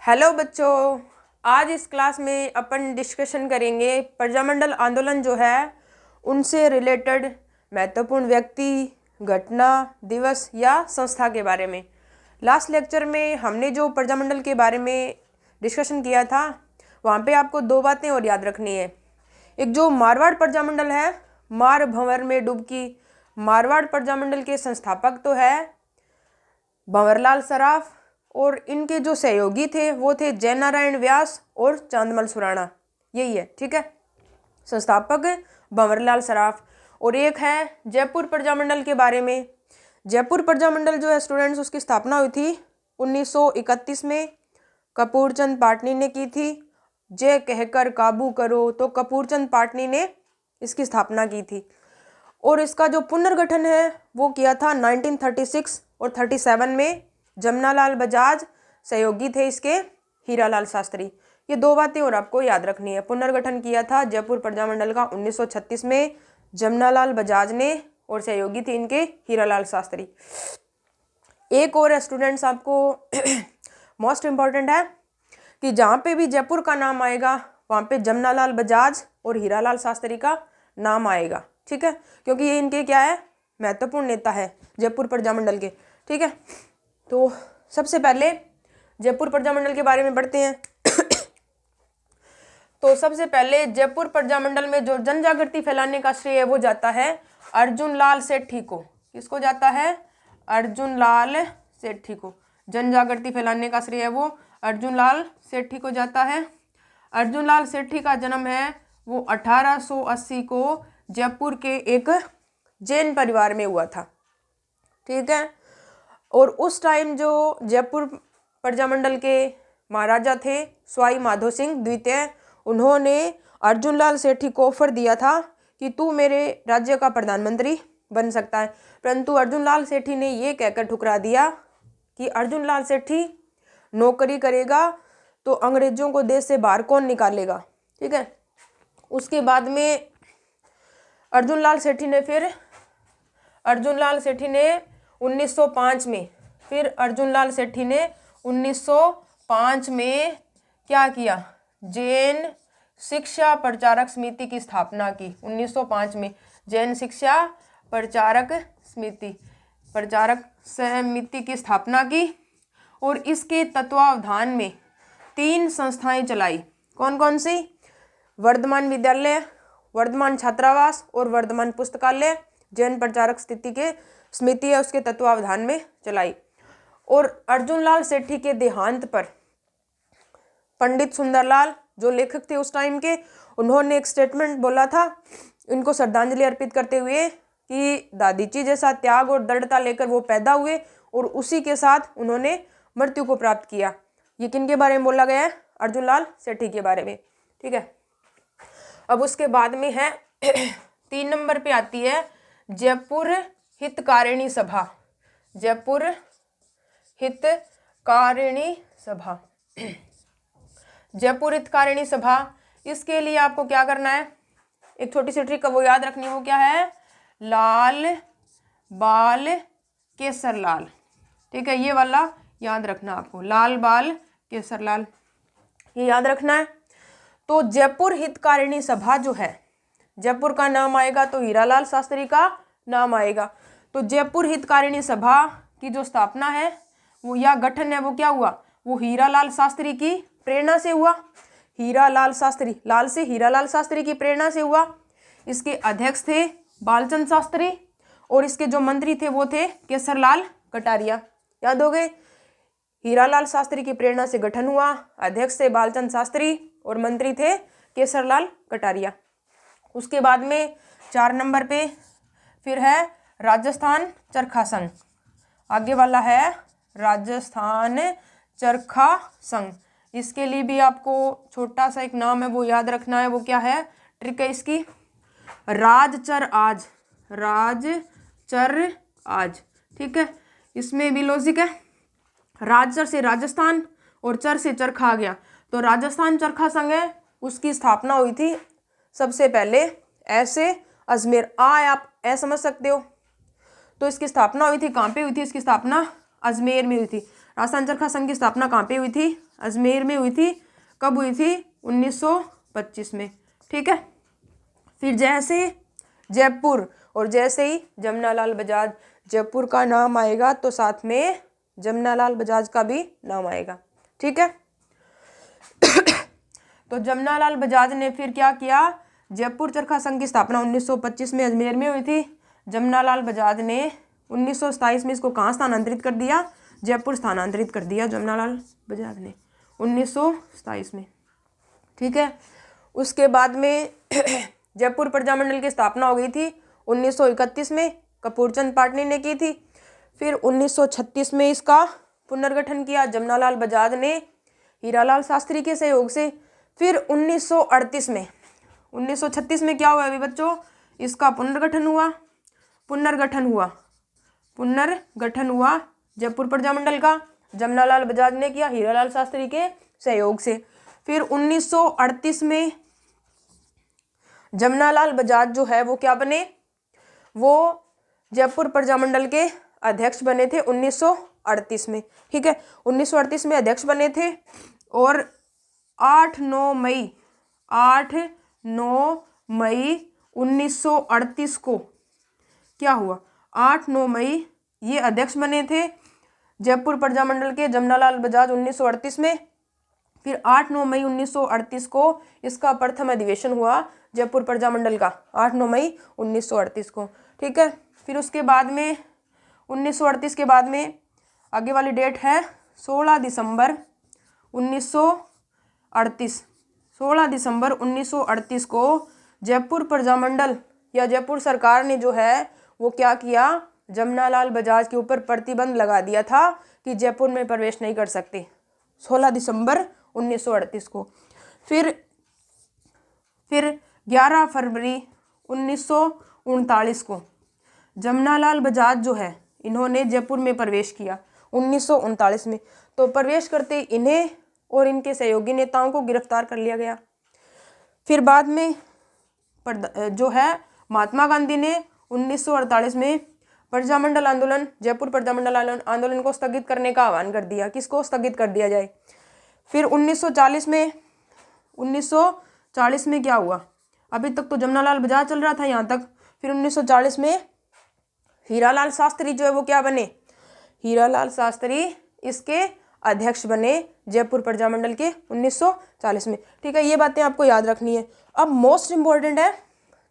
Hello बच्चों, आज इस क्लास में अपन डिस्कशन करेंगे प्रजामंडल आंदोलन जो है उनसे रिलेटेड महत्वपूर्ण व्यक्ति, घटना, दिवस या संस्था के बारे में। लास्ट लेक्चर में हमने जो प्रजामंडल के बारे में डिस्कशन किया था वहाँ पे आपको दो बातें और याद रखनी है। एक जो मारवाड़ प्रजामंडल है, मार भंवर में डुबकी, मारवाड़ प्रजामंडल के संस्थापक तो है भंवरलाल सराफ और इनके जो सहयोगी थे वो थे जयनारायण व्यास और चांदमल सुराणा। यही है, ठीक है। संस्थापक भंवरलाल सराफ। और एक है जयपुर प्रजामंडल के बारे में। जयपुर प्रजामंडल जो है स्टूडेंट्स, उसकी स्थापना हुई थी 1931 में। कपूरचंद पाटनी ने की थी। जय कहकर काबू करो, तो कपूरचंद पाटनी ने इसकी स्थापना की थी। और इसका जो पुनर्गठन है वो किया था 1936 और 37 में। जमनालाल बजाज सहयोगी थे इसके, हीरालाल शास्त्री। ये दो बातें और आपको याद रखनी है। पुनर्गठन किया था जयपुर प्रजामंडल का 1936 में जमनालाल बजाज ने और सहयोगी थे इनके हीरालाल शास्त्री। एक और स्टूडेंट्स आपको मोस्ट इम्पॉर्टेंट है कि जहाँ पे भी जयपुर का नाम आएगा वहाँ पे जमनालाल बजाज और हीरालाल शास्त्री का नाम आएगा, ठीक है, क्योंकि ये इनके क्या है, महत्वपूर्ण नेता है जयपुर प्रजामंडल के, ठीक है। तो सबसे पहले जयपुर प्रजामंडल के बारे में पढ़ते हैं। तो सबसे पहले जयपुर प्रजामंडल में जो जन जागृति फैलाने का श्रेय है वो जाता है अर्जुन लाल सेठी को। किसको जाता है? अर्जुन लाल सेठी को। जन जागृति फैलाने का श्रेय है वो अर्जुन लाल सेठी को जाता है। अर्जुन लाल सेठी का जन्म है वो 1880 को जयपुर के एक जैन परिवार में हुआ था, ठीक है। और उस टाइम जो जयपुर प्रजामंडल के महाराजा थे सवाई माधो सिंह द्वितीय, उन्होंने अर्जुन लाल सेठी को ऑफर दिया था कि तू मेरे राज्य का प्रधानमंत्री बन सकता है, परंतु अर्जुन लाल सेठी ने ये कहकर ठुकरा दिया कि अर्जुन लाल सेठी नौकरी करेगा तो अंग्रेजों को देश से बाहर कौन निकालेगा, ठीक है। उसके बाद में अर्जुन लाल सेठी ने 1905 में क्या किया? जैन शिक्षा प्रचारक समिति की स्थापना की। 1905 में जैन शिक्षा प्रचारक समिति की स्थापना की और इसके तत्वावधान में 3 संस्थाएं चलाई। कौन कौन सी? वर्धमान विद्यालय, वर्धमान छात्रावास और वर्धमान पुस्तकालय जैन प्रचारक समिति है उसके तत्वावधान में चलाई। और अर्जुन लाल सेठी के देहांत पर पंडित सुंदरलाल जो लेखक थे उस टाइम के, उन्होंने एक स्टेटमेंट बोला था इनको श्रद्धांजलि अर्पित करते हुए कि दादीजी जैसा त्याग और दृढ़ता लेकर वो पैदा हुए और उसी के साथ उन्होंने मृत्यु को प्राप्त किया। ये किन के बारे में बोला गया है? अर्जुन लाल सेठी के बारे में, ठीक है। अब उसके बाद में है 3 नंबर पे आती है जयपुर हितकारिणी सभा। जयपुर हितकारिणी सभा। जयपुर हितकारिणी सभा, इसके लिए आपको क्या करना है? एक छोटी सी ट्रिक वो याद रखनी है। वो क्या है? लाल बाल केसर लाल, ठीक है। ये वाला याद रखना आपको, लाल बाल केसर लाल, ये याद रखना है। तो जयपुर हितकारिणी सभा जो है, जयपुर का नाम आएगा तो हीरालाल शास्त्री का नाम आएगा। तो जयपुर हितकारिणी सभा की जो स्थापना है वो या गठन है वो क्या हुआ? वो हीरालाल शास्त्री की प्रेरणा से हुआ। हीरालाल शास्त्री, लाल से हीरालाल शास्त्री की प्रेरणा से हुआ। इसके अध्यक्ष थे बालचंद शास्त्री और इसके जो मंत्री थे वो थे केसरलाल कटारिया। याद हो गए? हीरालाल शास्त्री की प्रेरणा से गठन हुआ, अध्यक्ष थे बालचंद शास्त्री और मंत्री थे केसरलाल कटारिया। उसके बाद में 4 नंबर पे फिर है राजस्थान चरखा संघ। आगे वाला है राजस्थान चरखा संघ। इसके लिए भी आपको छोटा सा एक नाम है वो याद रखना है। वो क्या है? ट्रिक है इसकी, राजचर आज, राजचर आज, ठीक है। इसमें भी लॉजिक है, राजचर से राजस्थान और चर से चरखा आ गया तो राजस्थान चरखा संघ है, उसकी स्थापना हुई थी सबसे पहले ऐसे अजमेर। आप समझ सकते हो। तो इसकी स्थापना हुई थी, कहाँ पे हुई थी इसकी स्थापना? अजमेर में हुई थी। राजस्थान चरखा संघ की स्थापना कहाँ पे हुई थी? अजमेर में हुई थी। कब हुई थी? 1925 में। ठीक है। फिर जैसे जयपुर और जैसे ही जमनालाल बजाज, जयपुर का नाम आएगा तो साथ में जमनालाल बजाज का भी नाम आएगा। ठीक है। तो जमनालाल बजाज ने फिर क्या किया? जयपुर चरखा संघ की स्थापना 1925 में अजमेर में हुई थी। जमनालाल बजाज ने 1927 में इसको कहाँ स्थानांतरित कर दिया? जयपुर स्थानांतरित कर दिया जमनालाल बजाज ने 1927 में। ठीक है। उसके बाद में जयपुर प्रजामंडल की स्थापना हो गई थी 1931 में, कपूरचंद पाटनी ने की थी। फिर 1936 में इसका पुनर्गठन किया जमनालाल बजाज ने हीरालाल शास्त्री के सहयोग से। फिर 1938 में, 1936 में क्या हुआ अभी बच्चों? इसका पुनर्गठन हुआ जयपुर प्रजामंडल का, जमनालाल बजाज ने किया हीरालाल शास्त्री के सहयोग से। फिर 1938 में जमनालाल बजाज जो है वो क्या बने? वो जयपुर प्रजामंडल के अध्यक्ष बने थे 1938 में। ठीक है। 1938 में अध्यक्ष बने थे और 8-9 मई 1938 को क्या हुआ? 8-9 मई ये अध्यक्ष बने थे जयपुर प्रजामंडल के जमनालाल बजाज 1938 में। फिर 8-9 मई 1938 को इसका प्रथम अधिवेशन हुआ जयपुर प्रजामंडल का, 8-9 मई 1938 को। ठीक है। फिर उसके बाद में 1938 के बाद में आगे वाली डेट है 16 दिसंबर 1938। 16 दिसंबर 1938 को जयपुर प्रजामंडल या जयपुर सरकार ने जो है वो क्या किया? जमनालाल बजाज के ऊपर प्रतिबंध लगा दिया था कि जयपुर में प्रवेश नहीं कर सकते, 16 दिसंबर 1938 को। फिर 11 फरवरी 1939 को जमनालाल बजाज जो है इन्होंने जयपुर में प्रवेश किया 1939 में। तो प्रवेश करते इन्हें और इनके सहयोगी नेताओं को गिरफ्तार कर लिया गया। फिर बाद में जो है महात्मा गांधी ने 1948 में प्रजामंडल आंदोलन, जयपुर प्रजामंडल आंदोलन को स्थगित करने का आह्वान कर दिया। किसको स्थगित कर दिया जाए? फिर 1940 में क्या हुआ? अभी तक तो जमनालाल बजाज चल रहा था यहाँ तक। फिर 1940 में हीरालाल शास्त्री जो है वो क्या बने? हीरालाल शास्त्री इसके अध्यक्ष बने जयपुर प्रजामंडल के 1940 में। ठीक है। ये बातें आपको याद रखनी है। अब मोस्ट इम्पोर्टेंट है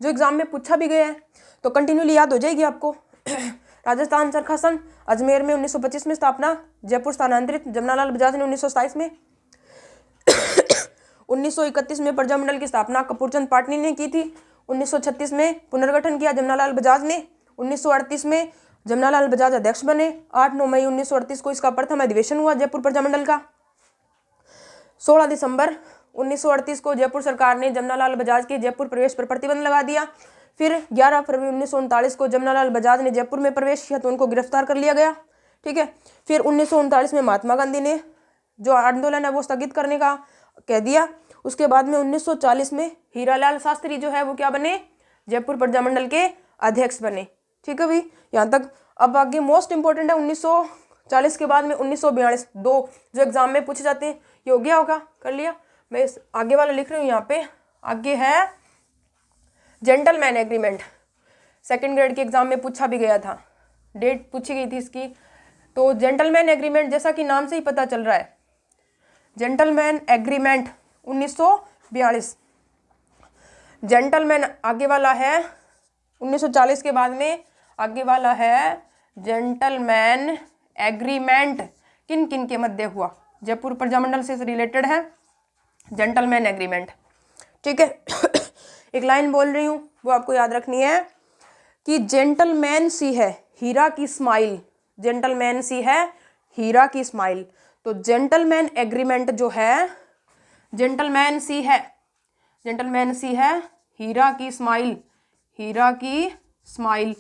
जो एग्जाम में पूछा भी गया है तो कंटिन्यूली याद हो जाएगी आपको। राजस्थान चरखा संघ अजमेर में 1925 में स्थापना, जयपुर स्थानांतरित जमनालाल बजाज ने 1927 में। 1931 में प्रजामंडल की स्थापना कपूरचंद पाटनी ने की थी। 1936 में पुनर्गठन किया जमनालाल बजाज ने। 1938 में जमनालाल बजाज अध्यक्ष बने। 8-9 मई 1938 को इसका प्रथम अधिवेशन हुआ जयपुर प्रजामंडल का। 16 दिसंबर 1938 को जयपुर सरकार ने जमनालाल बजाज के जयपुर प्रवेश पर प्रतिबंध लगा दिया। फिर 11 फरवरी 1939 को जमनालाल बजाज ने जयपुर में प्रवेश किया तो उनको गिरफ्तार कर लिया गया। ठीक है। फिर 1939 में महात्मा गांधी ने जो आंदोलन है वो स्थगित करने का कह दिया। उसके बाद में 1940 में हीरालाल शास्त्री जो है वो क्या बने? जयपुर प्रजामंडल के अध्यक्ष बने। ठीक है भाई, यहाँ तक। अब आगे मोस्ट इंपोर्टेंट है 1940 के बाद में 1942, दो जो एग्जाम में पूछे जाते हैं। ये हो गया होगा, कर लिया। मैं इस आगे वाला लिख रही हूँ यहाँ पे। आगे है जेंटलमैन एग्रीमेंट, सेकंड ग्रेड के एग्जाम में पूछा भी गया था, डेट पूछी गई थी इसकी। तो जेंटलमैन एग्रीमेंट जैसा कि नाम से ही पता चल रहा है, जेंटलमैन एग्रीमेंट 1942। जेंटलमैन आगे वाला है 1940 के बाद में आगे वाला है जेंटलमैन एग्रीमेंट किन किन के मध्य हुआ? जयपुर प्रजामंडल से रिलेटेड है जेंटलमैन एग्रीमेंट। ठीक है। एक लाइन बोल रही हूँ वो आपको याद रखनी है कि जेंटलमैन सी है हीरा की स्माइल, जेंटलमैन सी है हीरा की स्माइल। तो जेंटलमैन एग्रीमेंट जो है, जेंटलमैन सी है हीरा की स्माइल, हीरा की स्माइल।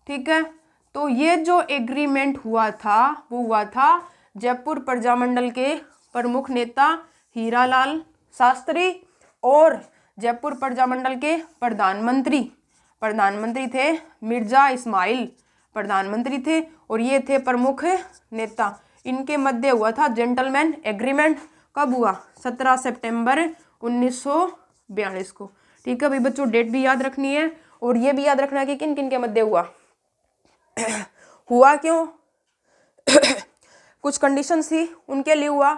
ठीक है। तो ये जो एग्रीमेंट हुआ था वो हुआ था जयपुर प्रजामंडल के प्रमुख नेता हीरालाल शास्त्री और जयपुर प्रजामंडल के प्रधानमंत्री थे मिर्जा इस्माइल, प्रधानमंत्री थे। और ये थे प्रमुख नेता। इनके मध्य हुआ था जेंटलमैन एग्रीमेंट। कब हुआ? 17 सितंबर 1942 को। ठीक है भाई बच्चों, डेट भी याद रखनी है और ये भी याद रखना है कि किन किन के मध्य हुआ। हुआ क्यों? कुछ कंडीशंस थी उनके लिए हुआ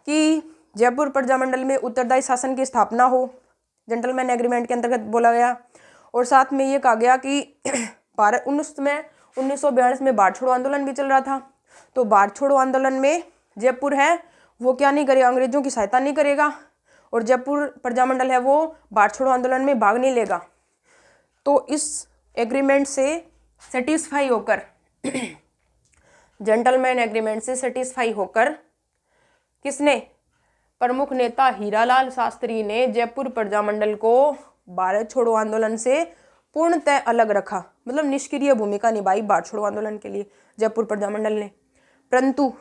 कि जयपुर प्रजामंडल में उत्तरदायी शासन की स्थापना हो, जेंटलमैन एग्रीमेंट के अंतर्गत बोला गया। और साथ में ये कहा गया कि भारत 1942 में भारत छोड़ो आंदोलन भी चल रहा था। तो भारत छोड़ो आंदोलन में जयपुर है वो क्या नहीं करेगा, अंग्रेजों की सहायता नहीं करेगा, और जयपुर प्रजामंडल है वो भारत छोड़ो आंदोलन में भाग नहीं लेगा। तो इस एग्रीमेंट से सेटिस्फाई होकर जेंटलमैन एग्रीमेंट से सेटिस्फाई होकर किसने? प्रमुख नेता हीरालाल शास्त्री ने जयपुर प्रजामंडल को भारत छोड़ो आंदोलन से पूर्णतः अलग रखा, मतलब निष्क्रिय भूमिका निभाई भारत छोड़ो आंदोलन के लिए जयपुर प्रजामंडल ने। परंतु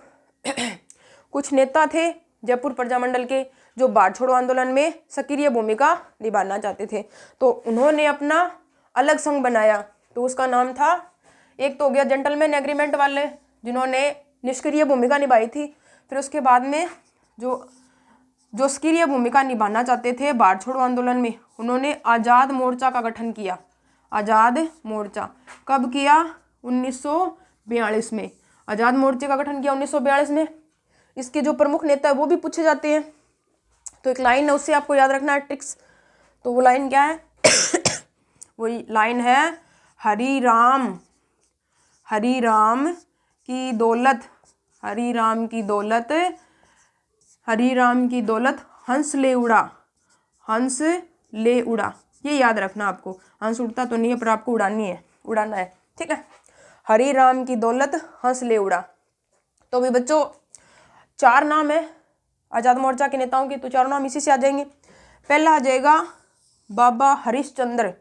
कुछ नेता थे जयपुर प्रजामंडल के जो भारत छोड़ो आंदोलन में सक्रिय भूमिका निभाना चाहते थे, तो उन्होंने अपना अलग संघ बनाया। तो उसका नाम था, एक तो हो गया जेंटलमैन एग्रीमेंट वाले जिन्होंने निष्क्रिय भूमिका निभाई थी, फिर उसके बाद में जो सक्रिय भूमिका निभाना चाहते थे भारत छोड़ो आंदोलन में, उन्होंने आज़ाद मोर्चा का गठन किया। आज़ाद मोर्चा कब किया? 1942 में आज़ाद मोर्चे का गठन किया 1942 में। इसके जो प्रमुख नेता है वो भी पूछे जाते हैं। तो एक लाइन है उससे आपको याद रखना है ट्रिक्स। तो वो लाइन क्या है? वो लाइन है हरिराम की दौलत, हरिराम की दौलत, हरिराम की दौलत हंस ले उड़ा, हंस ले उड़ा। ये याद रखना आपको, हंस उड़ता तो नहीं है पर आपको उड़ाना है। ठीक है, हरिराम की दौलत हंस ले उड़ा। तो भी बच्चों 4 नाम है आज़ाद मोर्चा के नेताओं के, तो 4 नाम इसी से आ जाएंगे। पहला आ जाएगा बाबा हरिश्चंद्र,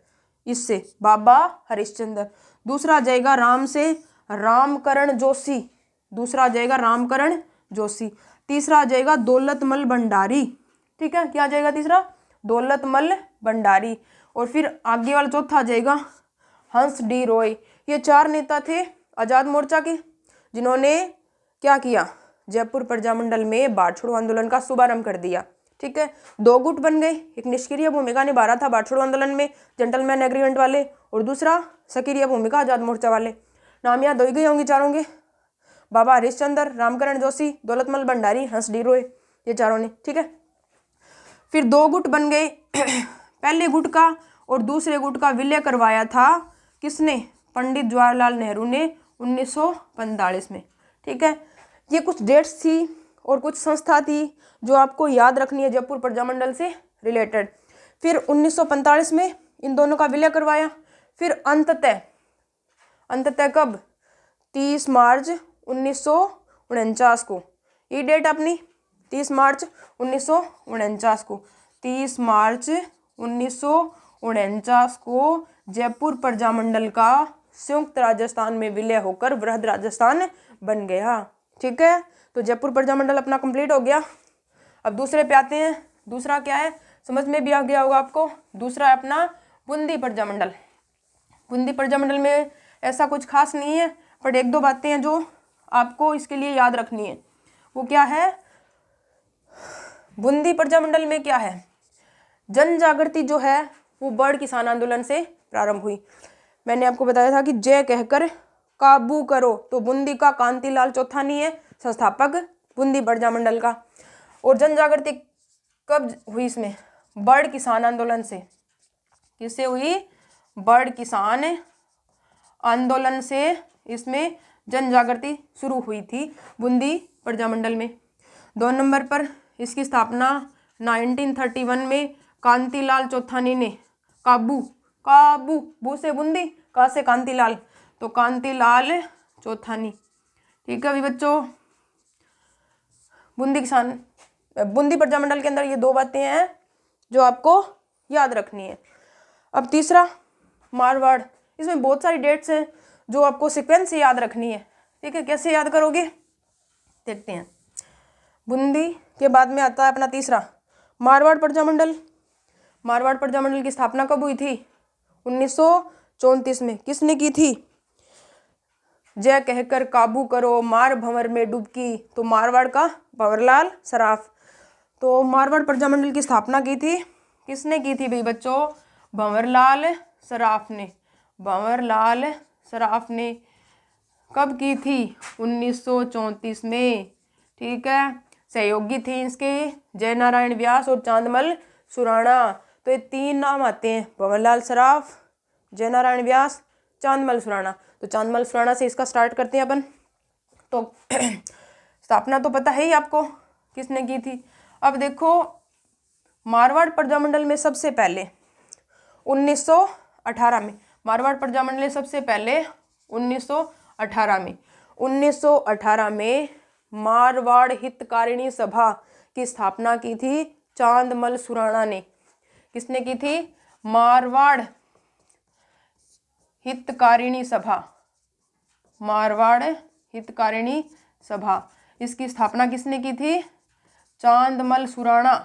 इससे बाबा हरिश्चंद्र। दूसरा आ जाएगा राम से रामकरण जोशी, दूसरा आ जाएगा रामकरण जोशी। तीसरा आ जाएगा दौलतमल भंडारी। ठीक है, क्या आ जाएगा तीसरा? दौलतमल भंडारी। और फिर आगे वाला चौथा आ जाएगा हंस डी रॉय। ये 4 नेता थे आज़ाद मोर्चा के जिन्होंने क्या किया? जयपुर प्रजामंडल में भारत छोड़ो आंदोलन का शुभारंभ कर दिया। ठीक है, 2 गुट बन गए, एक निष्क्रिय भूमिका निभा रहा था भारत छोड़ो आंदोलन में जेंटलमैन एग्रीमेंट वाले, और दूसरा सक्रिय भूमिका आज़ाद मोर्चा वाले। नाम याद हो गए होंगे चारों के, बाबा हरिश्चंद्र, रामकरण जोशी, दौलतमल भंडारी, हंस डी रॉय, ये चारों ने। ठीक है, फिर 2 गुट बन गए। पहले गुट का और दूसरे गुट का विलय करवाया था किसने? पंडित जवाहरलाल नेहरू ने 1945 में। ठीक है, ये कुछ डेट्स थी और कुछ संस्था थी जो आपको याद रखनी है जयपुर प्रजामंडल से रिलेटेड। फिर 1945 में इन दोनों का विलय करवाया। फिर अंततः कब? 30 मार्च 1949 को। ये डेट अपनी 30 मार्च 1949 को, 30 मार्च 1949 को जयपुर प्रजामंडल का संयुक्त राजस्थान में विलय होकर वृहद राजस्थान बन गया। ठीक है, तो जयपुर प्रजामंडल अपना कंप्लीट हो गया। अब दूसरे पे आते हैं। दूसरा क्या है, समझ में भी आ गया होगा आपको। दूसरा है अपना बूंदी प्रजामंडल। बूंदी प्रजामंडल में ऐसा कुछ खास नहीं है, पर 1-2 बातें हैं जो आपको इसके लिए याद रखनी है। वो क्या है? बूंदी प्रजामंडल में क्या है? जन जागृति जो है वो बड़ किसान आंदोलन से प्रारंभ हुई। मैंने आपको बताया था कि जय कहकर काबू करो, तो बूंदी का कांतिलाल चौथानी है संस्थापक बूंदी प्रजामंडल का। और जन जागृति कब हुई इसमें? बड़ किसान आंदोलन से। किससे हुई? बड़ किसान आंदोलन से इसमें जन जागृति शुरू हुई थी बूंदी प्रजामंडल में। 2 नंबर पर इसकी स्थापना 1931 में कांतिलाल चौथानी ने काबू बू से बूंदी, का से कांतिलाल, तो कांतिलाल चौथानी। ठीक है अभी बच्चों, बूंदी प्रजामंडल के अंदर ये 2 बातें हैं जो आपको याद रखनी है। अब तीसरा मारवाड़। इसमें बहुत सारी डेट्स हैं जो आपको सीक्वेंस से याद रखनी है। ठीक है, कैसे याद करोगे देखते हैं। बूंदी के बाद में आता है अपना तीसरा मारवाड़ प्रजामंडल। मारवाड़ प्रजामंडल की स्थापना कब हुई थी? 1934 में। किसने की थी? जय कहकर काबू करो मार भंवर में डुबकी, तो मारवाड़ का भंवरलाल सराफ। तो मारवाड़ प्रजामंडल की स्थापना की थी, किसने की थी भाई बच्चों? भंवरलाल सराफ ने। भंवरलाल सराफ ने कब की थी? 1934 में। ठीक है, सहयोगी थे इसके जय नारायण व्यास और चांदमल सुराणा। तो ये 3 नाम आते हैं, भंवरलाल सराफ, जय नारायण व्यास, चांदमल सुराणा। तो चांदमल सुराणा से इसका स्टार्ट करते हैं अपन। तो स्थापना तो पता है ही आपको किसने की थी। अब देखो, मारवाड़ प्रजामंडल में सबसे पहले 1918 में, मारवाड़ प्रजामंडल में सबसे पहले 1918 में मारवाड़ हितकारिणी सभा की स्थापना की थी चांदमल सुराणा ने। किसने की थी? मारवाड़ हितकारिणी सभा। मारवाड़ हितकारिणी सभा, इसकी स्थापना किसने की थी? चांदमल सुराणा।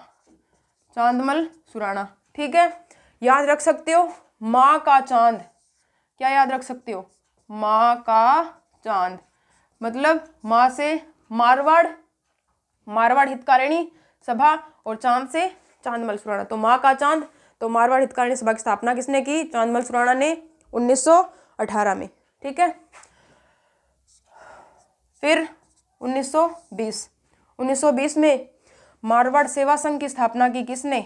चांदमल सुराणा। ठीक है, याद रख सकते हो माँ का चांद। क्या याद रख सकते हो? माँ का चांद मतलब माँ से मारवाड़, मारवाड़ हितकारिणी सभा, और चांद से चांदमल सुराणा। तो माँ का चांद, तो मारवाड़ हितकारिणी सभा की स्थापना किसने की? चांदमल सुराणा ने 1918 में। ठीक है, फिर 1920 में मारवाड़ सेवा संघ की स्थापना की किसने?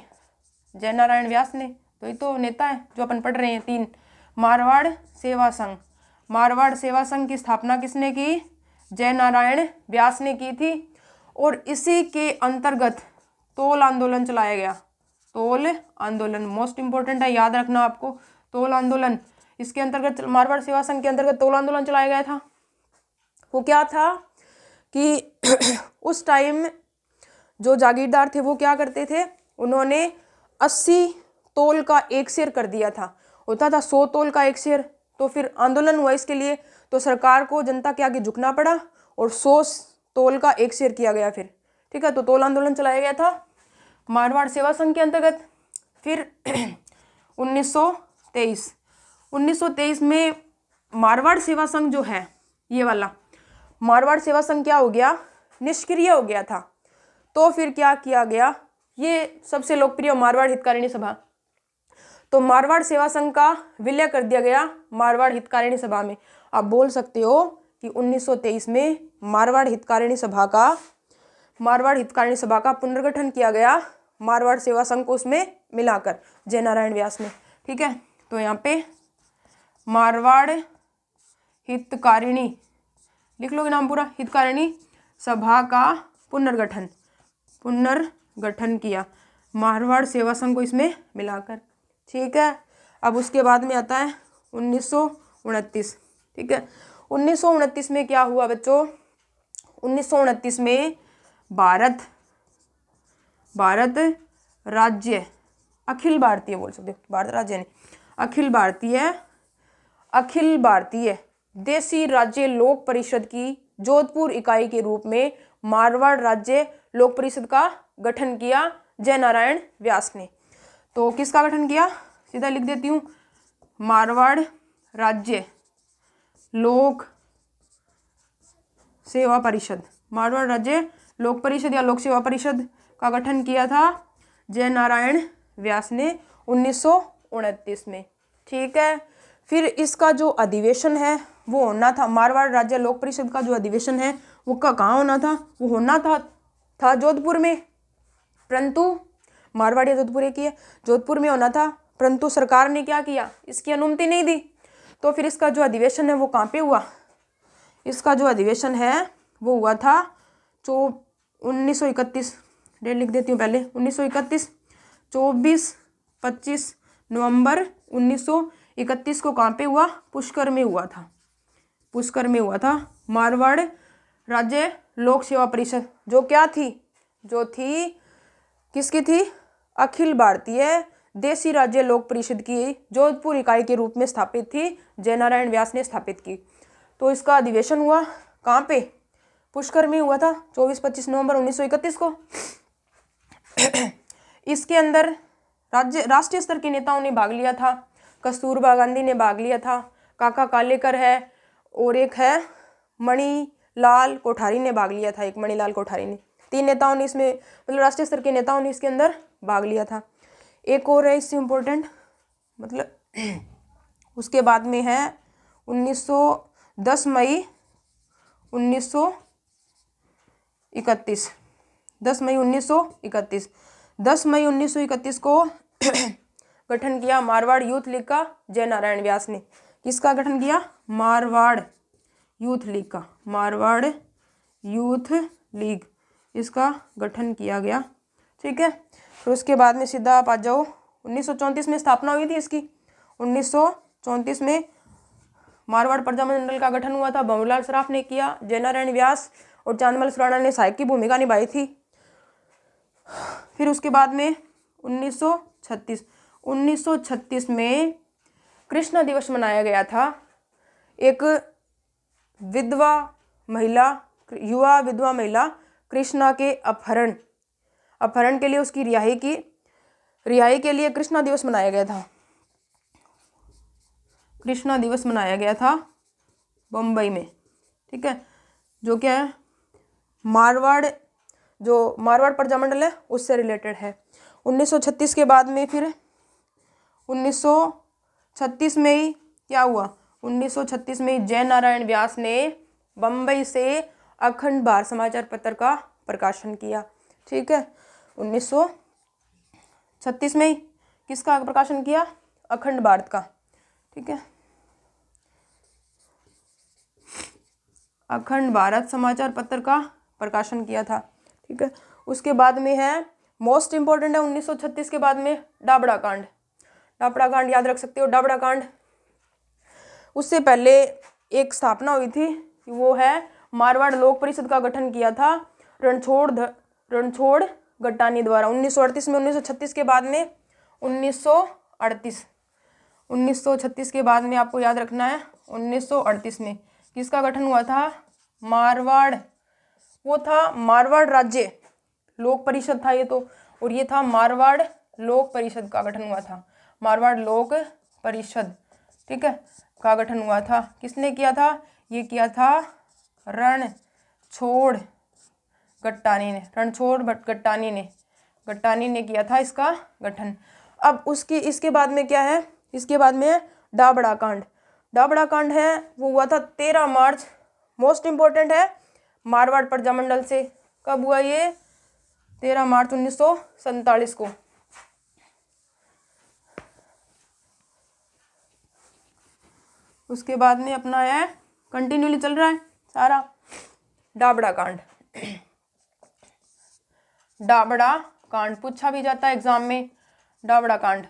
जय नारायण व्यास ने। तो ये तो नेता है जो अपन पढ़ रहे हैं 3। मारवाड़ सेवा संघ, मारवाड़ सेवा संघ की स्थापना किसने की? जय नारायण व्यास ने की थी। और इसी के अंतर्गत तोल आंदोलन चलाया गया। तोल आंदोलन मोस्ट इंपॉर्टेंट है, याद रखना आपको। तोल आंदोलन, इसके अंतर्गत मारवाड़ सेवा संघ के अंतर्गत तोल आंदोलन चलाया गया था। वो क्या था कि उस टाइम जो जागीरदार थे वो क्या करते थे, उन्होंने 80 तोल का 1 शेर कर दिया था। होता था 100 तोल का 1 शेर। तो फिर आंदोलन हुआ इसके लिए, तो सरकार को जनता के आगे झुकना पड़ा और 100 तोल का 1 शेर किया गया फिर। ठीक है, तो तोल आंदोलन चलाया गया था मारवाड़ सेवा संघ के अंतर्गत। फिर 1923 में मारवाड़ सेवा संघ जो है, ये वाला मारवाड़ सेवा संघ क्या हो गया? निष्क्रिय हो गया था। तो फिर क्या किया गया? ये सबसे लोकप्रिय मारवाड़ हितकारिणी सभा। तो मारवाड़ सेवा संघ का विलय कर दिया गया मारवाड़ हितकारिणी सभा में। आप बोल सकते हो कि 1923 में मारवाड़ हितकारिणी सभा का पुनर्गठन किया गया मारवाड़ सेवा संघ को उसमें मिलाकर जय नारायण व्यास ने। ठीक है, तो यहाँ पे मारवाड़ हितकारिणी लिख लोगे नाम पूरा, हितकारिणी सभा का पुनर्गठन किया मारवाड़ सेवा संघ को इसमें मिलाकर। ठीक है, अब उसके बाद में आता है 1929। ठीक है, 1929 में क्या हुआ बच्चों? 1929 में भारत राज्य, अखिल भारतीय बोल सकते हो, भारत राज्य नहीं, अखिल भारतीय देसी राज्य लोक परिषद की जोधपुर इकाई के रूप में मारवाड़ राज्य लोक परिषद का गठन किया जय नारायण व्यास ने। तो किसका गठन किया? सीधा लिख देती हूँ, मारवाड़ राज्य लोक सेवा परिषद। मारवाड़ राज्य लोक परिषद या लोक सेवा परिषद का गठन किया था जय नारायण व्यास ने 1929 में। ठीक है, फिर इसका जो अधिवेशन है वो होना था, मारवाड़ राज्य लोक परिषद का जो अधिवेशन है वो कहाँ होना था? वो होना था जोधपुर में। परंतु मारवाड़ या जोधपुर एक ही है, जोधपुर में होना था, परंतु सरकार ने क्या किया? इसकी अनुमति नहीं दी। तो फिर इसका जो अधिवेशन है वो कहाँ पे हुआ? इसका जो अधिवेशन है वो हुआ था 1931, डेट लिख देती हूँ पहले, 1931 24-25 नवंबर 1931 को कहाँ पे हुआ? पुष्कर में हुआ था। पुष्कर में हुआ था मारवाड़ राज्य लोक सेवा परिषद, जो क्या थी? जो थी किसकी थी? अखिल भारतीय देसी राज्य लोक परिषद की जोधपुर इकाई के रूप में स्थापित थी, जय नारायण व्यास ने स्थापित की। तो इसका अधिवेशन हुआ कहाँ पे? पुष्कर में हुआ था 24-25 नवंबर 1931 को। इसके अंदर राष्ट्रीय स्तर के नेताओं ने भाग लिया था। कस्तूरबा गांधी ने भाग लिया था, काका कालेकर है, और एक है मणिलाल कोठारी ने भाग लिया था। एक मणिलाल कोठारी ने, 3 नेताओं ने इसमें, मतलब राष्ट्रीय स्तर के नेताओं ने इसके अंदर भाग लिया था। एक और है इससे इम्पोर्टेंट, मतलब उसके बाद में है 10 मई 1931। 10 मई 1931 10 मई 1931 को गठन किया मारवाड़ यूथ लीग का जय नारायण व्यास ने। किसका गठन किया? मारवाड़ यूथ लीग का, मारवाड़ यूथ लीग, इसका गठन किया गया। ठीक है, फिर उसके बाद में सीधा आप आ जाओ 1934 में स्थापना हुई थी इसकी। 1934 में मारवाड़ प्रजामंडल का गठन हुआ था, भंवरलाल सराफ ने किया, जय नारायण व्यास और चांदमल सुराणा ने सहायक की भूमिका निभाई थी। फिर उसके बाद में 1936 में कृष्णा दिवस मनाया गया था। एक युवा विधवा महिला कृष्णा के अपहरण के लिए, उसकी रिहाई के लिए कृष्णा दिवस मनाया गया था। कृष्णा दिवस मनाया गया था बम्बई में। ठीक है, जो क्या है, मारवाड़ प्रजामंडल है उससे रिलेटेड है। 1936 के बाद में फिर 1936 में ही क्या हुआ? 1936 में जय नारायण व्यास ने बम्बई से अखंड भारत समाचार पत्र का प्रकाशन किया। ठीक है, 1936 में ही किसका प्रकाशन किया? अखंड भारत का। ठीक है, अखंड भारत समाचार पत्र का प्रकाशन किया था। ठीक है, उसके बाद में है मोस्ट इंपॉर्टेंट है 1936 के बाद में डाबड़ा कांड। डाबड़ा कांड याद रख सकते हो, डाबड़ा कांड। उससे पहले एक स्थापना हुई थी, वो है मारवाड़ लोक परिषद का गठन किया था रणछोड़ गट्टानी द्वारा 1938 में। 1936 के बाद में 1936 के बाद में आपको याद रखना है 1938 में किसका गठन हुआ था? मारवाड़ राज्य लोक परिषद था ये तो, और ये था मारवाड़ लोक परिषद का गठन हुआ था। मारवाड़ लोक परिषद, ठीक है, का गठन हुआ था। किसने किया था? ये किया था रणछोड़ गट्टानी ने किया था इसका गठन। अब इसके बाद में क्या है? इसके बाद में डाबड़ा कांड। डाबड़ा कांड है वो हुआ था 13 मार्च, मोस्ट इंपॉर्टेंट है मारवाड़ प्रजामंडल से। कब हुआ ये? 13 मार्च 1947 को। उसके बाद में अपना है कंटिन्यूली चल रहा है सारा डाबड़ा कांड। डाबड़ा कांड पूछा भी जाता है एग्जाम में, डाबड़ा कांड।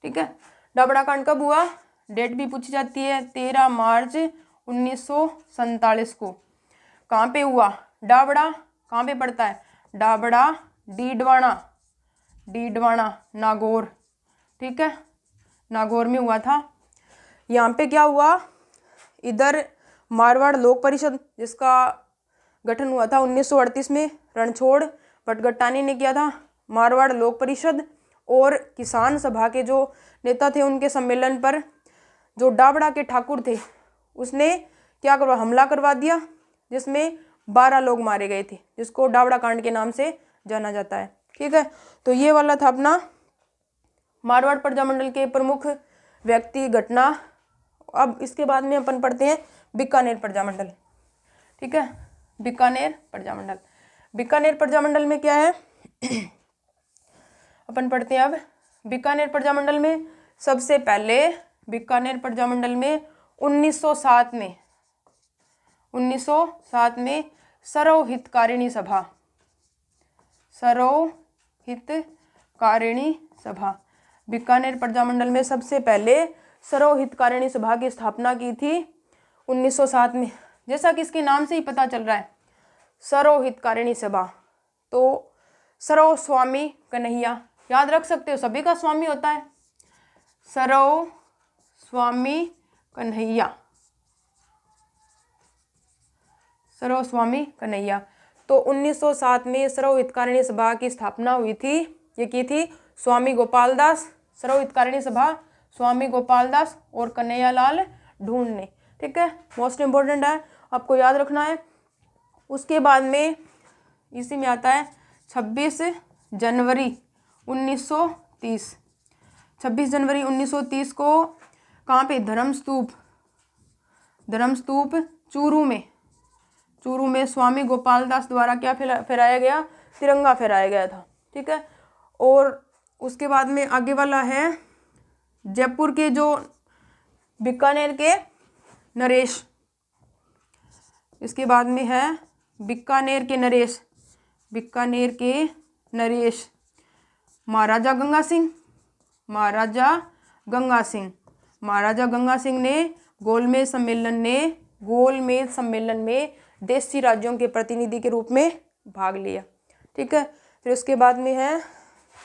ठीक है, डाबड़ा कांड कब हुआ? डेट भी पूछी जाती है, 13 मार्च 1947 को। कहाँ पे हुआ? डाबड़ा कहाँ पे पड़ता है? डाबड़ा डीडवाना नागौर। ठीक है, नागौर में हुआ था। यहाँ पे क्या हुआ? इधर मारवाड़ लोक परिषद जिसका गठन हुआ था 1938 में, रणछोड़ भट्टगट्टानी ने किया था। मारवाड़ लोक परिषद और किसान सभा के जो नेता थे उनके सम्मेलन पर जो डाबड़ा के ठाकुर थे उसने क्या करवा? हमला करवा दिया, जिसमें 12 लोग मारे गए थे, जिसको डाबड़ा कांड के नाम से जाना जाता है। ठीक है, तो ये वाला था अपना मारवाड़ प्रजामंडल के प्रमुख व्यक्ति घटना। अब इसके बाद में अपन पढ़ते हैं बीकानेर प्रजामंडल। ठीक है, बीकानेर प्रजामंडल में क्या है? अपन पढ़ते हैं अब बीकानेर प्रजामंडल में। सबसे पहले बीकानेर प्रजामंडल में 1907 में सरोहितकारिणी सभा बीकानेर प्रजामंडल में सबसे पहले सरोहितकारिणी सभा की स्थापना की थी 1907 में। जैसा कि इसके नाम से ही पता चल रहा है सरोहितकारिणी सभा, तो सरो स्वामी कन्हैया, याद रख सकते हो, सभी का स्वामी होता है, सरो स्वामी कन्हैया। तो 1907 में सरोहितकारिणी सभा की स्थापना हुई थी। ये की थी स्वामी गोपाल दास, सरोहितकारिणी सभा स्वामी गोपाल दास और कन्हैयालाल ढूंढने। ठीक है, मोस्ट इम्पोर्टेंट है, आपको याद रखना है। उसके बाद में इसी में आता है 26 जनवरी 1930। 26 जनवरी 1930 को कहाँ पे? धर्मस्तूप चूरू में स्वामी गोपाल दास द्वारा क्या फहराया गया? तिरंगा फहराया गया था। ठीक है, और उसके बाद में आगे वाला है जयपुर के जो बीकानेर के नरेश। इसके बाद में है बीकानेर के नरेश महाराजा गंगा सिंह ने गोलमेज सम्मेलन में देशी राज्यों के प्रतिनिधि के रूप में भाग लिया। ठीक है, फिर उसके बाद में है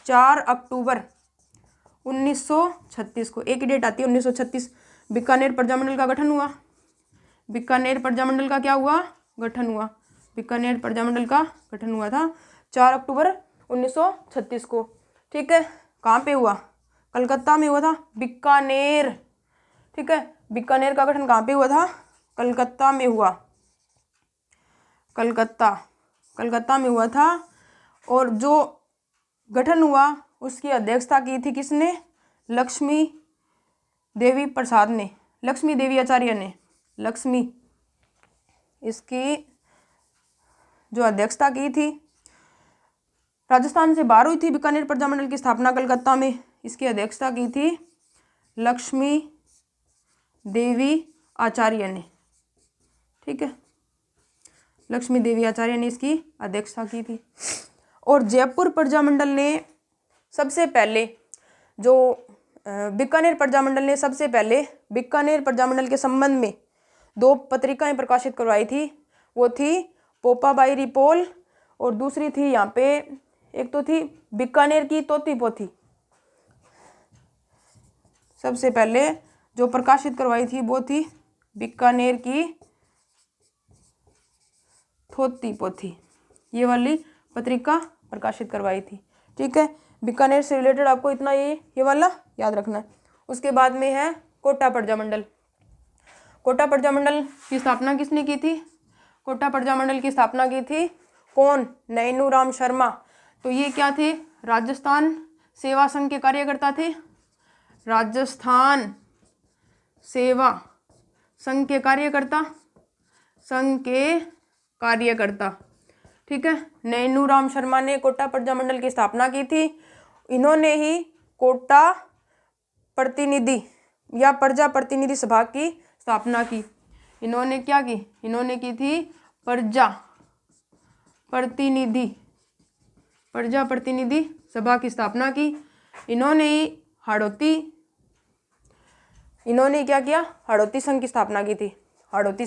4 अक्टूबर 1936 को, एक डेट आती है 1936, बीकानेर प्रजामंडल का गठन हुआ। बीकानेर प्रजामंडल का क्या हुआ? गठन हुआ। बीकानेर प्रजामंडल का गठन हुआ था 4 अक्टूबर 1936 को। ठीक है, कहाँ पे हुआ? कलकत्ता में हुआ था, बीकानेर। ठीक है, बीकानेर का गठन कहाँ पे हुआ था? कलकत्ता में हुआ। कलकत्ता में हुआ था। और जो गठन हुआ उसकी अध्यक्षता की थी किसने? लक्ष्मी देवी आचार्य ने। इसकी जो अध्यक्षता की थी, राजस्थान से बाहर हुई थी बीकानेर प्रजामंडल की स्थापना कलकत्ता में। इसकी अध्यक्षता की थी लक्ष्मी देवी आचार्य ने। ठीक है, लक्ष्मी देवी आचार्य ने इसकी अध्यक्षता की थी। और जयपुर प्रजामंडल ने सबसे पहले बीकानेर प्रजामंडल के संबंध में 2 पत्रिकाएं प्रकाशित करवाई थी। वो थी पोपाबाई रिपोल और दूसरी थी यहाँ पे, एक तो थी बीकानेर की तोती पोथी। सबसे पहले जो प्रकाशित करवाई थी वो थी बीकानेर की तोती पोथी, ये वाली पत्रिका प्रकाशित करवाई थी। ठीक है, बीकानेर से रिलेटेड आपको इतना ये वाला याद रखना है। उसके बाद में है कोटा प्रजामंडल। कोटा प्रजामंडल की स्थापना किसने की थी? कोटा प्रजामंडल की स्थापना की थी कौन? नैनूराम शर्मा। तो ये क्या थे? राजस्थान सेवा संघ के कार्यकर्ता थे। राजस्थान सेवा संघ के कार्यकर्ता। ठीक है, नैनूराम शर्मा ने कोटा प्रजामंडल की स्थापना की थी। इन्होंने ही कोटा प्रतिनिधि या प्रजा प्रतिनिधि सभा की स्थापना की। इन्होंने क्या की? इन्होंने की थी प्रजा प्रतिनिधि सभा की स्थापना की। इन्होंने क्या किया? हाड़ौती संघ की स्थापना की थी। हाड़ौती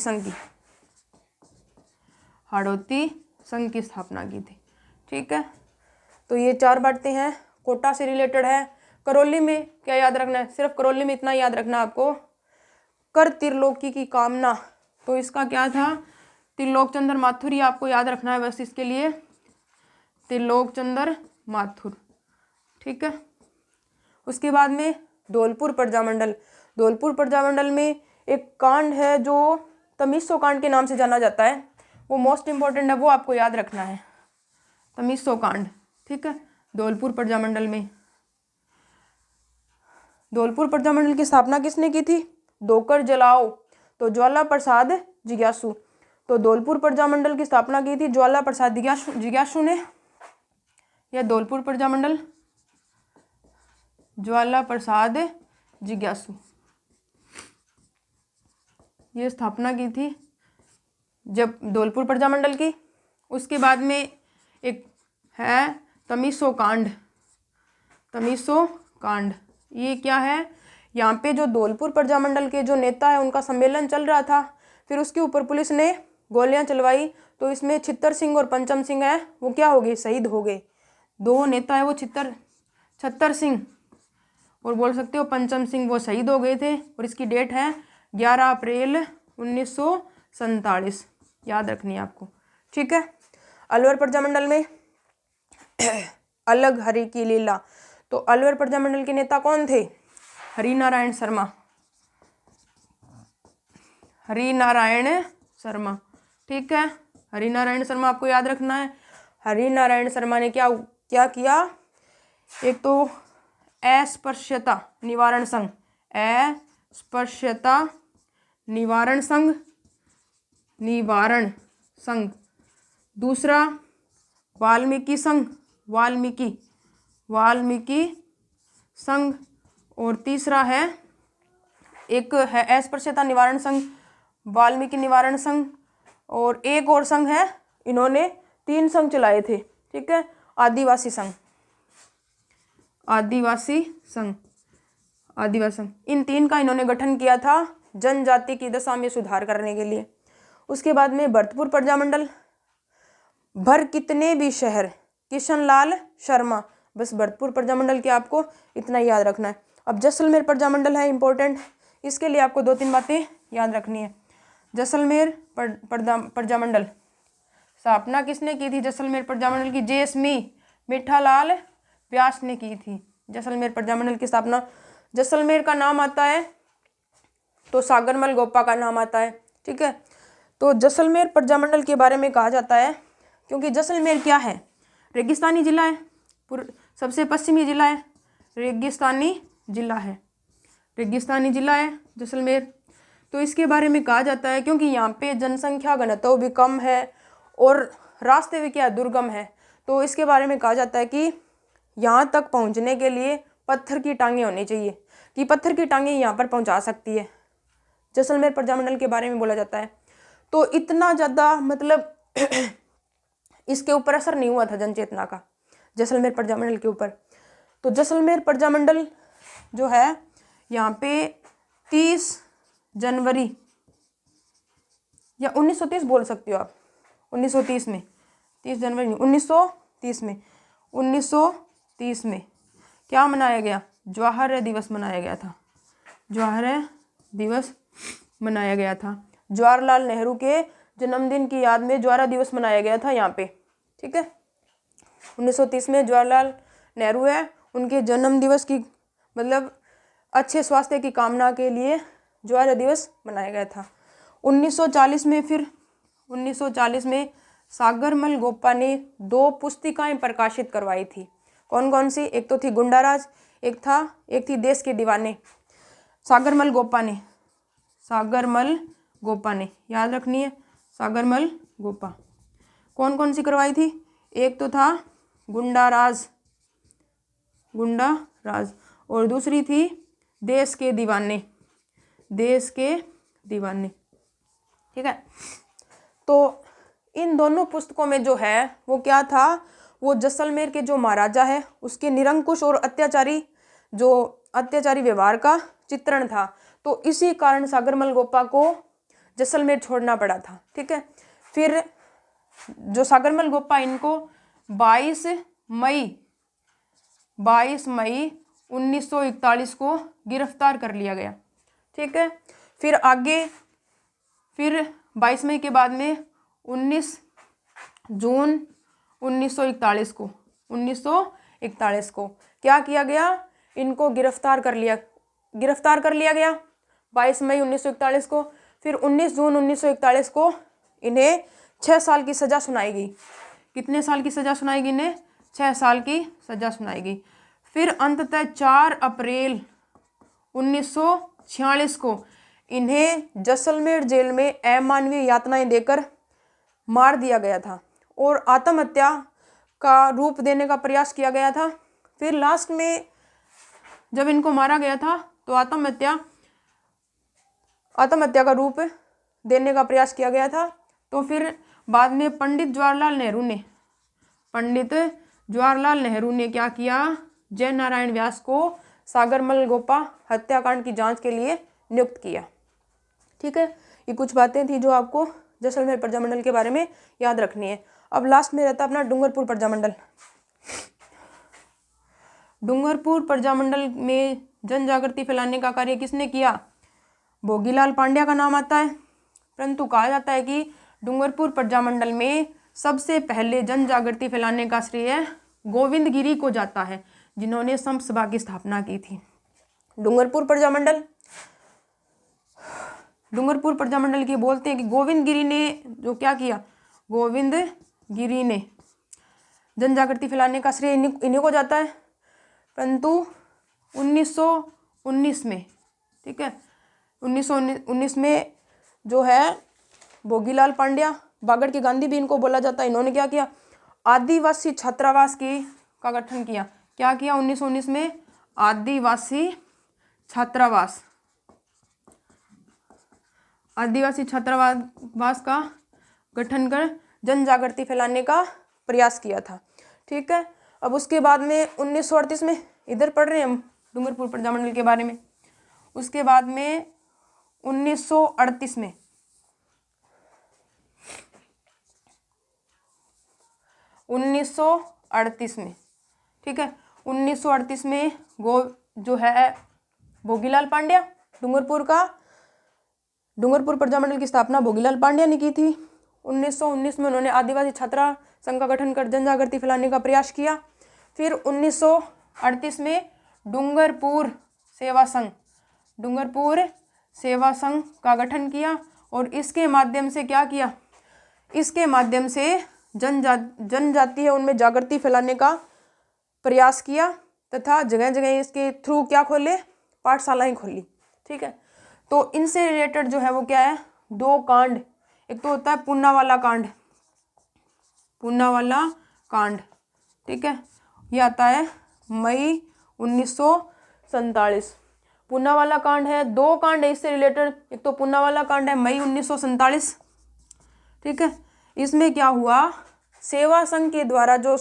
संघ की स्थापना की थी। ठीक है, तो ये 4 बातें हैं, कोटा से रिलेटेड है। करौली में क्या याद रखना है? सिर्फ करौली में इतना याद रखना आपको, कर त्रिलोकी की कामना। तो इसका क्या था? त्रिलोक चंद्र माथुर, ही आपको याद रखना है बस इसके लिए, त्रिलोक चंद्र माथुर। ठीक है, उसके बाद में धौलपुर प्रजामंडल में एक कांड है जो तमीसो कांड के नाम से जाना जाता है। वो मोस्ट इम्पोर्टेंट है, वो आपको याद रखना है, तमीसो कांड। ठीक है, धौलपुर प्रजामंडल की स्थापना किसने की थी? धोकर जलाओ, तो ज्वाला प्रसाद जिज्ञासु। तो धौलपुर प्रजामंडल की स्थापना की थी ज्वाला प्रसाद जिज्ञासु ने। यह धौलपुर प्रजामंडल ज्वाला प्रसाद जिज्ञासु, ये स्थापना की थी जब धौलपुर प्रजामंडल की। उसके बाद में एक है तमीसो कांड। ये क्या है? यहाँ पे जो धौलपुर प्रजामंडल के जो नेता है उनका सम्मेलन चल रहा था, फिर उसके ऊपर पुलिस ने गोलियां चलवाई। तो इसमें छित्तर सिंह और पंचम सिंह है, वो क्या हो गए? शहीद हो गए। 2 नेता है वो छत्तर सिंह और बोल सकते हो पंचम सिंह, वो शहीद हो गए थे। और इसकी डेट है 11 अप्रैल 1947, याद रखनी है आपको। ठीक है, अलवर प्रजामंडल में अलग हरि की लीला। तो अलवर प्रजामंडल के नेता कौन थे? हरिनारायण शर्मा। हरिनारायण शर्मा। ठीक है, हरिनारायण शर्मा आपको याद रखना है। हरिनारायण शर्मा ने क्या क्या किया? एक तो अस्पृश्यता निवारण संघ, अस्पृश्यता निवारण संघ। दूसरा वाल्मीकि संघ, वाल्मीकि संघ। और तीसरा है, एक है अस्पृश्यता निवारण संघ, वाल्मीकि निवारण संघ, और एक और संघ है, इन्होंने 3 संघ चलाए थे। ठीक है, आदिवासी संघ। इन 3 का इन्होंने गठन किया था जनजाति की दशा में सुधार करने के लिए। उसके बाद में भरतपुर प्रजामंडल, भर कितने भी शहर, किशनलाल शर्मा। बस भरतपुर प्रजामंडल के आपको इतना याद रखना है। अब जैसलमेर प्रजामंडल है इंपॉर्टेंट, इसके लिए आपको 2-3 बातें याद रखनी है। जैसलमेर प्रजामंडल स्थापना किसने की थी? जैसलमेर प्रजामंडल की जेएसमी मीठालाल व्यास ने की थी। जैसलमेर प्रजामंडल की स्थापना, जैसलमेर का नाम आता है तो सागरमल गोपा का नाम आता है। ठीक है, तो जैसलमेर प्रजामंडल के बारे में कहा जाता है क्योंकि जैसलमेर क्या है? रेगिस्तानी जिला है, सबसे पश्चिमी जिला है, रेगिस्तानी जिला है जैसलमेर। तो इसके बारे में कहा जाता है क्योंकि यहाँ पे जनसंख्या घनत्व भी कम है और रास्ते भी क्या दुर्गम है, तो इसके बारे में कहा जाता है कि यहाँ तक पहुँचने के लिए पत्थर की टांगें होनी चाहिए, कि पत्थर की टांगें यहाँ पर पहुँचा सकती है। जैसलमेर प्रजामंडल के बारे में बोला जाता है। तो इतना ज़्यादा मतलब इसके ऊपर असर नहीं हुआ था जनचेतना का, जैसलमेर प्रजामंडल के ऊपर। तो जैसलमेर प्रजामंडल जो है यहाँ पे 30 जनवरी या 1930 बोल सकते हो आप, 1930 में, 30 जनवरी नहीं, 1930 में क्या मनाया गया? जवाहर दिवस मनाया गया था। जवाहरलाल नेहरू के जन्मदिन की याद में जवाहर दिवस मनाया गया था यहाँ पे। ठीक है, 1930 में जवाहरलाल नेहरू है, उनके जन्म दिवस की मतलब अच्छे स्वास्थ्य की कामना के लिए जवाहर दिवस मनाया गया था। 1940 में सागरमल गोपा ने 2 पुस्तिकाएं प्रकाशित करवाई थी। कौन कौन सी? एक तो थी गुंडाराज, एक थी देश के दीवाने। सागरमल गोपा ने याद रखनी है, सागरमल गोपा। कौन कौन सी करवाई थी? एक तो था गुंडाराज और दूसरी थी देश के दीवाने। ठीक है, तो इन दोनों पुस्तकों में जो है वो क्या था, वो जैसलमेर के जो महाराजा है उसके निरंकुश और अत्याचारी व्यवहार का चित्रण था। तो इसी कारण सागरमल गोपा को जैसलमेर छोड़ना पड़ा था। ठीक है, फिर जो सागरमल गोपा, इनको 22 मई 1941 को गिरफ्तार कर लिया गया। ठीक है, फिर 22 मई के बाद में 19 जून 1941 को क्या किया गया? इनको गिरफ्तार कर लिया गया 22 मई 1941 को। फिर 19 जून 1941 को इन्हें 6 साल की सज़ा सुनाई गई। कितने साल की सज़ा सुनाई गई इन्हें? 6 साल की सज़ा सुनाई गई। फिर अंततः 4 अप्रैल 1946 को इन्हें जैसलमेर जेल में अमानवीय यातनाएं देकर मार दिया गया था और आत्महत्या का रूप देने का प्रयास किया गया था। फिर लास्ट में जब इनको मारा गया था तो आत्महत्या का रूप देने का प्रयास किया गया था। तो फिर बाद में पंडित जवाहरलाल नेहरू ने क्या किया? जयनारायण व्यास को सागरमल गोपा हत्याकांड की जांच के लिए नियुक्त किया। ठीक है, ये कुछ बातें थी जो आपको जैसलमेर प्रजामंडल के बारे में याद रखनी है। अब लास्ट में रहता अपना डूंगरपुर प्रजामंडल। डूंगरपुर प्रजामंडल में जन जागृति फैलाने का कार्य किसने किया? भोगीलाल पांड्या का नाम आता है। परंतु कहा जाता है कि डूंगरपुर प्रजामंडल में सबसे पहले जन जागृति फैलाने का श्रेय गोविंद गिरी को जाता है, जिन्होंने संत सभा की स्थापना की थी। डूंगरपुर डूंगरपुर प्रजामंडल की बोलते हैं कि गोविंद गिरी ने जो क्या किया, गोविंद गिरी ने जन जागृति फैलाने का श्रेय इन्हीं को जाता है। परंतु 1919 में, ठीक है, 1919 में जो है भोगीलाल पांड्या, बागड़ के गांधी भी इनको बोला जाता है, इन्होंने क्या किया, आदिवासी छात्रावास का गठन किया। क्या किया 1919 में, आदिवासी छात्रावास का गठन कर जन जागृति फैलाने का प्रयास किया था। ठीक है, अब उसके बाद में 1938 में, इधर पढ़ रहे हैं हम डूंगरपुर प्रजामंडल के बारे में। उसके बाद में 1938 में, ठीक है, 1938 में जो है भोगीलाल पांड्या, डूंगरपुर प्रजामंडल की स्थापना भोगीलाल पांड्या ने की थी। 1919 में उन्होंने आदिवासी छात्रा संघ का गठन कर जन जागृति फैलाने का प्रयास किया। फिर 1938 में डूंगरपुर सेवा संघ का गठन किया और इसके माध्यम से क्या किया, इसके माध्यम से जनजाति है उनमें जागृति फैलाने का प्रयास किया तथा जगह जगह इसके थ्रू क्या खोले, पाठशालाएं खोली। ठीक है, तो इनसे रिलेटेड जो है वो क्या है, दो कांड, एक तो होता है पूनावाला कांड, ठीक है, ये आता है मई 1947। पूनावाला कांड है, दो कांड है इससे रिलेटेड, एक तो पूनावाला कांड है मई 1947, ठीक है। इसमें क्या हुआ, सेवा संघ के द्वारा जो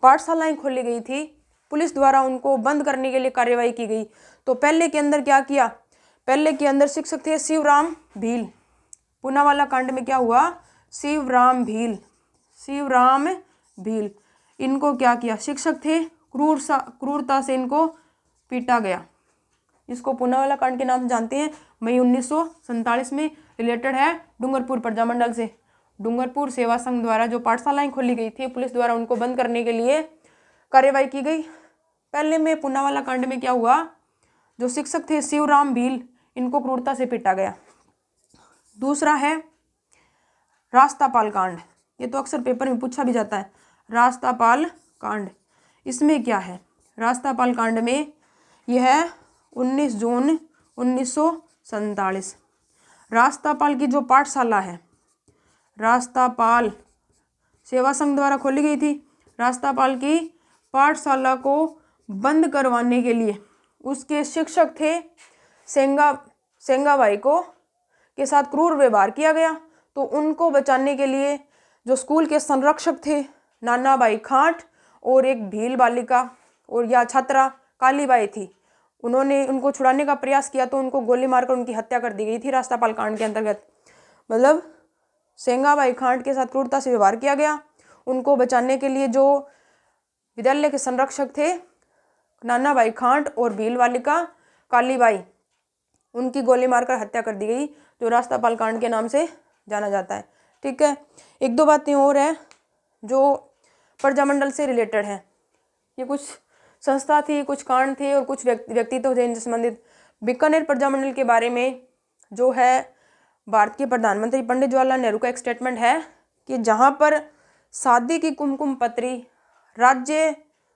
पाठशालाएं खोली गई थी, पुलिस द्वारा उनको बंद करने के लिए कार्यवाही की गई। तो पहले के अंदर क्या किया, पहले के अंदर शिक्षक थे शिवराम भील। पूनावाला कांड में क्या हुआ, शिवराम भील इनको क्या किया, शिक्षक थे, क्रूरता से इनको पीटा गया। इसको पूनावाला कांड के नाम से जानते हैं। मई 1947 में रिलेटेड है डूंगरपुर प्रजामंडल से। डूंगरपुर सेवा संघ द्वारा जो पाठशालाएं खोली गई थी, पुलिस द्वारा उनको बंद करने के लिए कार्यवाही की गई। पहले में पूनावाला कांड में क्या हुआ, जो शिक्षक थे शिवराम भील, इनको क्रूरता से पीटा गया। दूसरा है रास्तापाल कांड, ये तो अक्सर पेपर में पूछा भी जाता है, रास्तापाल कांड। इसमें क्या है, रास्तापाल कांड में यह है 19 जून 1947। रास्तापाल की जो पाठशाला है, रास्तापाल सेवा संघ द्वारा खोली गई थी। रास्तापाल की पाठशाला को बंद करवाने के लिए उसके शिक्षक थे सेंगाबाई के साथ क्रूर व्यवहार किया गया। तो उनको बचाने के लिए जो स्कूल के संरक्षक थे नानाबाई खांट और एक भील बालिका और या छात्रा कालीबाई थी, उन्होंने उनको छुड़ाने का प्रयास किया तो उनको गोली मारकर उनकी हत्या कर दी गई थी रास्तापाल कांड के अंतर्गत। मतलब सेंगाबाई खांट के साथ क्रूरता से व्यवहार किया गया। उनको बचाने के लिए जो विद्यालय के संरक्षक थे नानाबाई खांट और भील बालिका कालीबाई, उनकी गोली मारकर हत्या कर दी गई, जो रास्तापाल कांड के नाम से जाना जाता है। ठीक है, एक दो बातें और हैं जो प्रजामंडल से रिलेटेड हैं। ये कुछ संस्था थी, कुछ कांड थे और कुछ व्यक्तित्व थे इनसे संबंधित। बीकानेर प्रजामंडल के बारे में जो है भारत के प्रधानमंत्री पंडित जवाहरलाल नेहरू का एक स्टेटमेंट है कि जहाँ पर शादी की कुमकुम पत्री राज्य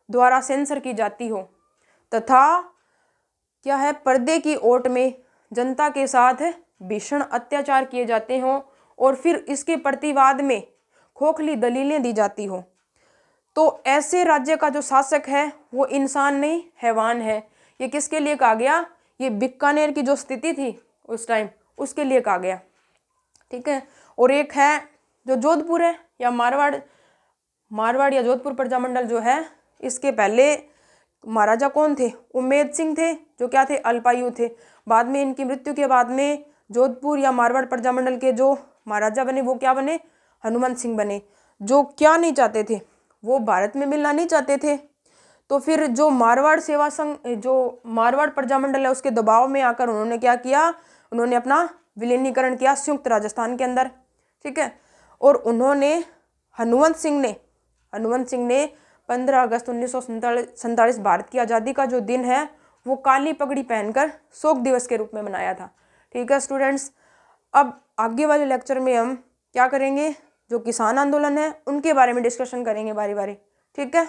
द्वारा सेंसर की जाती हो तथा क्या है पर्दे की ओट में जनता के साथ भीषण अत्याचार किए जाते हों और फिर इसके प्रतिवाद में खोखली दलीलें दी जाती हो, तो ऐसे राज्य का जो शासक है वो इंसान नहीं हैवान है। ये किसके लिए कहा गया, ये बीकानेर की जो स्थिति थी उस टाइम उसके लिए कहा गया। ठीक है, और एक है जो जोधपुर है या मारवाड़ या जोधपुर प्रजामंडल जो है, इसके पहले महाराजा कौन थे, उम्मेद सिंह थे, जो क्या थे, अल्पायु थे। बाद में इनकी मृत्यु के बाद में जोधपुर या मारवाड़ प्रजामंडल के जो महाराजा बने वो क्या बने, हनुमंत सिंह बने, जो क्या नहीं चाहते थे, वो भारत में मिलना नहीं चाहते थे। तो फिर जो मारवाड़ सेवा संघ, जो मारवाड़ प्रजामंडल है, उसके दबाव में आकर उन्होंने क्या किया, उन्होंने अपना विलीनीकरण किया संयुक्त राजस्थान के अंदर। ठीक है, और उन्होंने हनुमंत सिंह ने 15 अगस्त 1947 भारत की आज़ादी का जो दिन है वो काली पगड़ी पहनकर शोक दिवस के रूप में मनाया था। ठीक है स्टूडेंट्स, अब आगे वाले लेक्चर में हम क्या करेंगे, जो किसान आंदोलन है उनके बारे में डिस्कशन करेंगे बारी बारी। ठीक है।